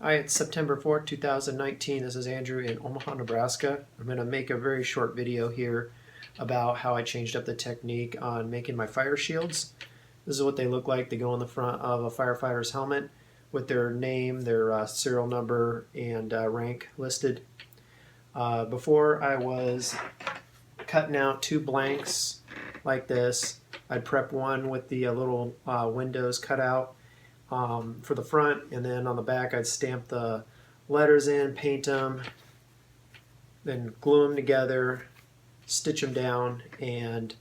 Hi, it's September 4th, 2019. This is Andrew in Omaha, Nebraska. I'm going to make a very short video here about how I changed up the technique on making my fire shields. This is what they look like. They go on the front of a firefighter's helmet with their name, their serial number, and rank listed. Before I was cutting out two blanks like this. I'd prep one with the little windows cut out for the front, and then on the back I'd stamp the letters in, paint them, then glue them together, stitch them down. And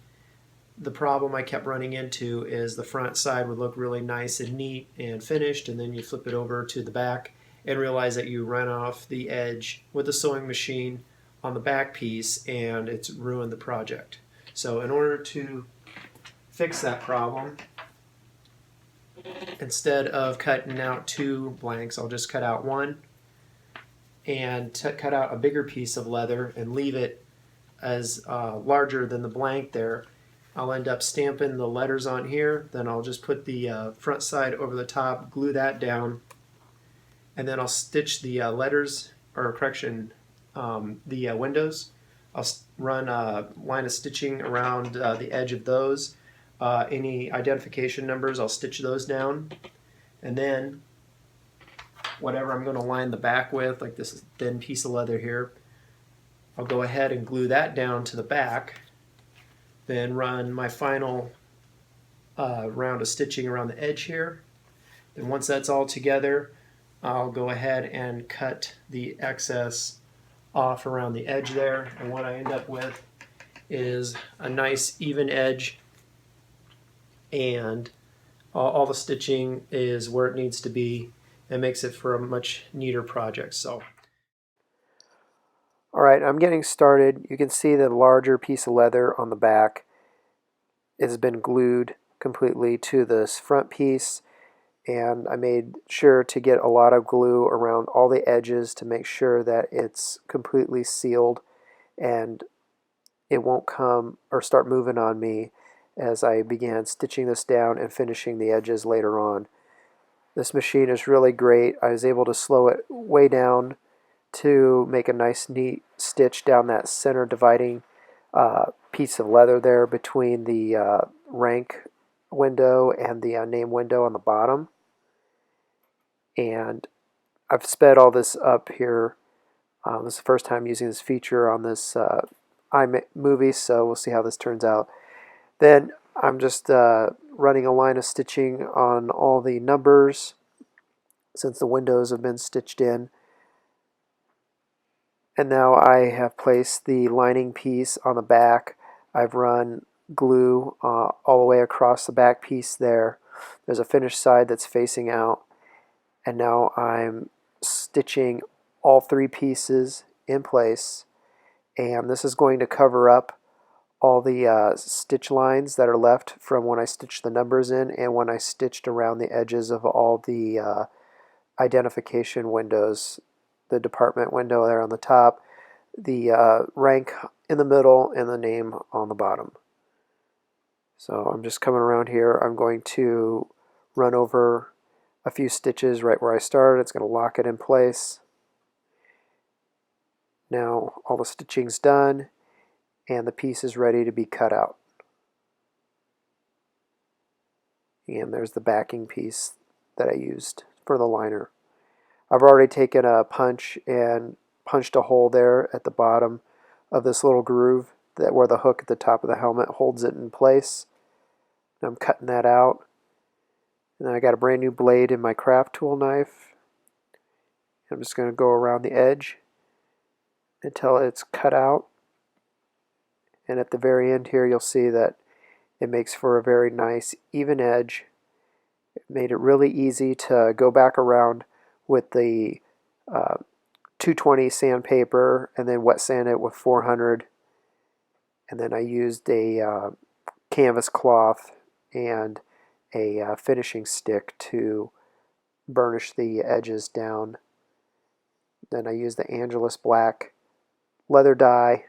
the problem I kept running into is the front side would look really nice and neat and finished, and then you flip it over to the back and realize that you ran off the edge with the sewing machine on the back piece, and it's ruined the project. So in order to fix that problem, instead of cutting out two blanks, I'll just cut out one and cut out a bigger piece of leather and leave it as larger than the blank there. I'll end up stamping the letters on here, then I'll just put the front side over the top, glue that down, and then I'll stitch the letters, or correction, the windows. I'll run a line of stitching around the edge of those. Any identification numbers, I'll stitch those down. And then whatever I'm going to line the back with, like this thin piece of leather here, I'll go ahead and glue that down to the back. Then run my final round of stitching around the edge here. Then once that's all together, I'll go ahead and cut the excess off around the edge there. And what I end up with is a nice even edge, and all the stitching is where it needs to be. It makes it for a much neater project. So, all right, I'm getting started. You can see the larger piece of leather on the back has been glued completely to this front piece, and I made sure to get a lot of glue around all the edges to make sure that it's completely sealed and it won't come or start moving on me as I began stitching this down and finishing the edges later on. This machine is really great. I was able to slow it way down to make a nice neat stitch down that center dividing piece of leather there between the rank window and the name window on the bottom. And I've sped all this up here. This is the first time using this feature on this iMovie, so we'll see how this turns out. Then I'm just running a line of stitching on all the numbers since the windows have been stitched in. And now I have placed the lining piece on the back. I've run glue all the way across the back piece there. There's a finished side that's facing out. And now I'm stitching all three pieces in place. And this is going to cover up all the stitch lines that are left from when I stitched the numbers in and when I stitched around the edges of all the identification windows. The department window there on the top, the rank in the middle, and the name on the bottom. So I'm just coming around here. I'm going to run over a few stitches right where I started. It's going to lock it in place. Now all the stitching's done and the piece is ready to be cut out. And there's the backing piece that I used for the liner. I've already taken a punch and punched a hole there at the bottom of this little groove that where the hook at the top of the helmet holds it in place. And I'm cutting that out. And then I got a brand new blade in my craft tool knife. I'm just going to go around the edge until it's cut out. And at the very end here you'll see that it makes for a very nice even edge. It made it really easy to go back around with the 220 sandpaper and then wet sand it with 400, and then I used a canvas cloth and a finishing stick to burnish the edges down. Then I used the Angelus black leather dye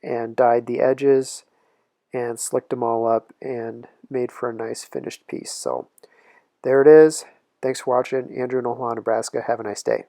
and dyed the edges and slicked them all up and made for a nice finished piece. So there it is. Thanks for watching. Andrew in Omaha, Nebraska. Have a nice day.